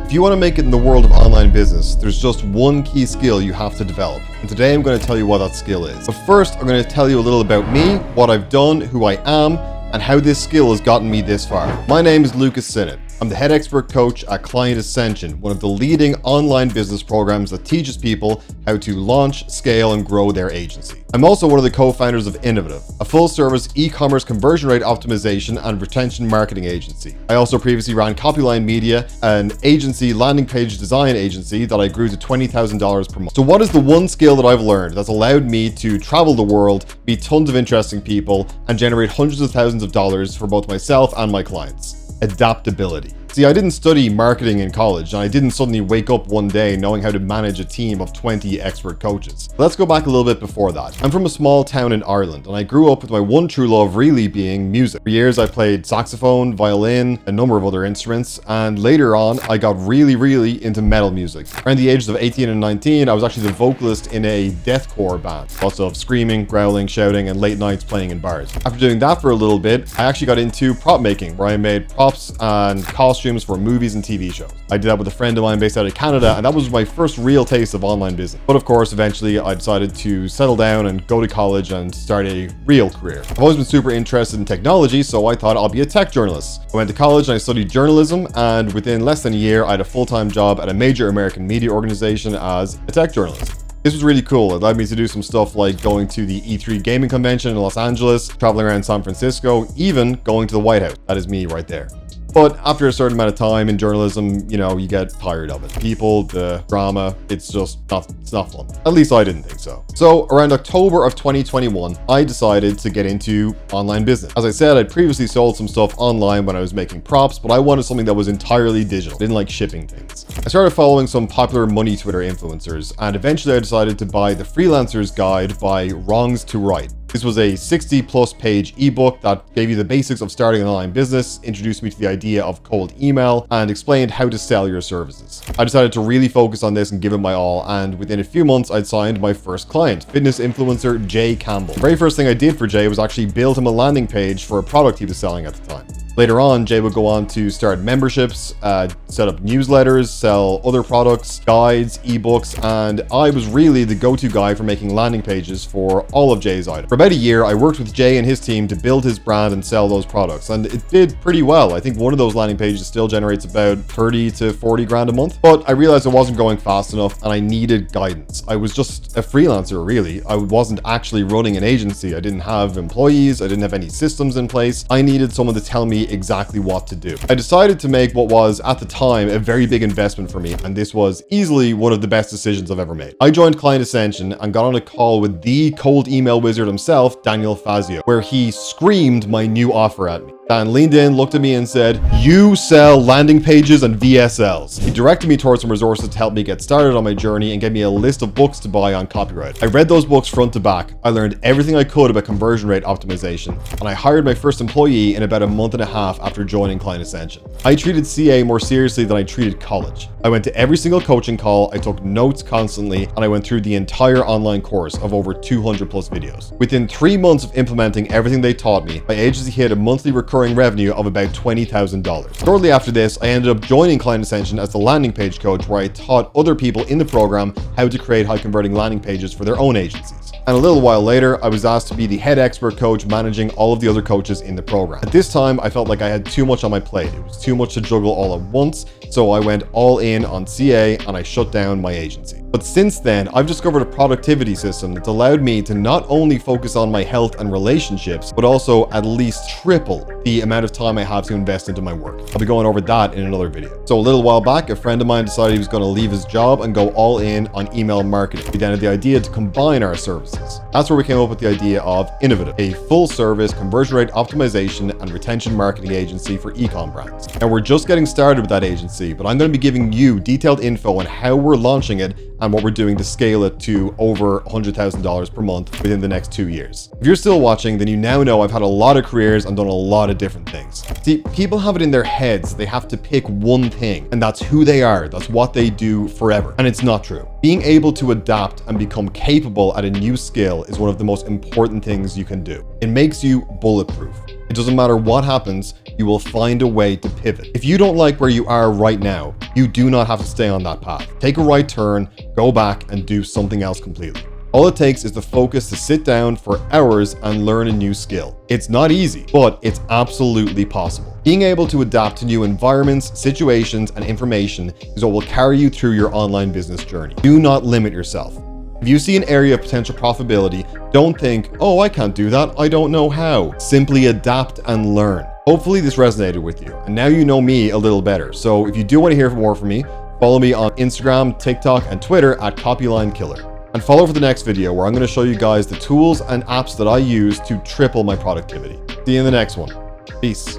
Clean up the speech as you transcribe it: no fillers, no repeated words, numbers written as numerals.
If you want to make it in the world of online business, there's just one key skill you have to develop. And today I'm going to tell you what that skill is. But first, I'm going to tell you a little about me, what I've done, who I am, and how this skill has gotten me this far. My name is Lucas Sinnott. I'm the head expert coach at Client Ascension, one of the leading online business programs that teaches people how to launch, scale, and grow their agency. I'm also one of the co-founders of Innovative, a full-service e-commerce conversion rate optimization and retention marketing agency. I also previously ran Copyline Media, an agency landing page design agency that I grew to $20,000 per month. So what is the one skill that I've learned that's allowed me to travel the world, meet tons of interesting people, and generate hundreds of thousands of dollars for both myself and my clients? Adaptability. See, I didn't study marketing in college, and I didn't suddenly wake up one day knowing how to manage a team of 20 expert coaches. But let's go back a little bit before that. I'm from a small town in Ireland, and I grew up with my one true love really being music. For years, I played saxophone, violin, a number of other instruments, and later on, I got really into metal music. Around the ages of 18 and 19, I was actually the vocalist in a deathcore band. Lots of screaming, growling, shouting, and late nights playing in bars. After doing that for a little bit, I actually got into prop making, where I made props and costumes for movies and TV shows. I did that with a friend of mine based out of Canada, and that was my first real taste of online business. But of course, eventually I decided to settle down and go to college and start a real career. I've always been super interested in technology, so I thought I'll be a tech journalist. I went to college and I studied journalism, and within less than a year, I had a full-time job at a major American media organization as a tech journalist. This was really cool. It allowed me to do some stuff like going to the E3 gaming convention in Los Angeles, traveling around San Francisco, even going to the White House. That is me right there. But after a certain amount of time in journalism, you get tired of it. People, the drama, it's not fun. At least I didn't think so. So around October of 2021, I decided to get into online business. As I said, I'd previously sold some stuff online when I was making props, but I wanted something that was entirely digital. I didn't like shipping things. I started following some popular money Twitter influencers, and eventually I decided to buy the Freelancer's Guide by Wrongs to Right. This was a 60+ page ebook that gave you the basics of starting an online business, introduced me to the idea of cold email, and explained how to sell your services. I decided to really focus on this and give it my all, and within a few months I'd signed my first client, fitness influencer Jay Campbell. The very first thing I did for Jay was actually build him a landing page for a product he was selling at the time. Later on, Jay would go on to start memberships, set up newsletters, sell other products, guides, ebooks, and I was really the go-to guy for making landing pages for all of Jay's items. For about a year, I worked with Jay and his team to build his brand and sell those products, and it did pretty well. I think one of those landing pages still generates about 30 to 40 grand a month, but I realized I wasn't going fast enough and I needed guidance. I was just a freelancer, really. I wasn't actually running an agency. I didn't have employees. I didn't have any systems in place. I needed someone to tell me exactly what to do. I decided to make what was, at the time, a very big investment for me, and this was easily one of the best decisions I've ever made. I joined Client Ascension and got on a call with the cold email wizard himself, Daniel Fazio, where he screamed my new offer at me. Dan leaned in, looked at me and said, "You sell landing pages and VSLs." He directed me towards some resources to help me get started on my journey and gave me a list of books to buy on copyright. I read those books front to back. I learned everything I could about conversion rate optimization, and I hired my first employee in about a month and a half after joining Client Ascension. I treated CA more seriously than I treated college. I went to every single coaching call, I took notes constantly, and I went through the entire online course of over 200+ videos. Within 3 months of implementing everything they taught me, my agency hit a monthly recurring revenue of about $20,000. Shortly after this, I ended up joining Client Ascension as the landing page coach, where I taught other people in the program how to create high converting landing pages for their own agencies. And a little while later, I was asked to be the head expert coach managing all of the other coaches in the program. At this time, I felt like I had too much on my plate. It was too much to juggle all at once, so I went all in on CA and I shut down my agency. But since then, I've discovered a productivity system that's allowed me to not only focus on my health and relationships, but also at least triple the amount of time I have to invest into my work. I'll be going over that in another video. So a little while back, a friend of mine decided he was going to leave his job and go all in on email marketing. We then had the idea to combine our services. That's where we came up with the idea of Innovative, a full-service conversion rate optimization and retention marketing agency for e-com brands. Now we're just getting started with that agency, but I'm going to be giving you detailed info on how we're launching it and what we're doing to scale it to over $100,000 per month within the next 2 years. If you're still watching, then you now know I've had a lot of careers and done a lot of different things. See, people have it in their heads they have to pick one thing, and that's who they are, that's what they do forever. And it's not true. Being able to adapt and become capable at a new skill is one of the most important things you can do. It makes you bulletproof. It doesn't matter what happens, you will find a way to pivot. If you don't like where you are right now, you do not have to stay on that path. Take a right turn, go back, and do something else completely. All it takes is the focus to sit down for hours and learn a new skill. It's not easy, but it's absolutely possible. Being able to adapt to new environments, situations, and information is what will carry you through your online business journey. Do not limit yourself. If you see an area of potential profitability, don't think, oh, I can't do that, I don't know how. Simply adapt and learn. Hopefully this resonated with you, and now you know me a little better. So if you do want to hear more from me, follow me on Instagram, TikTok, and Twitter at CopylineKiller. And follow for the next video where I'm going to show you guys the tools and apps that I use to triple my productivity. See you in the next one. Peace.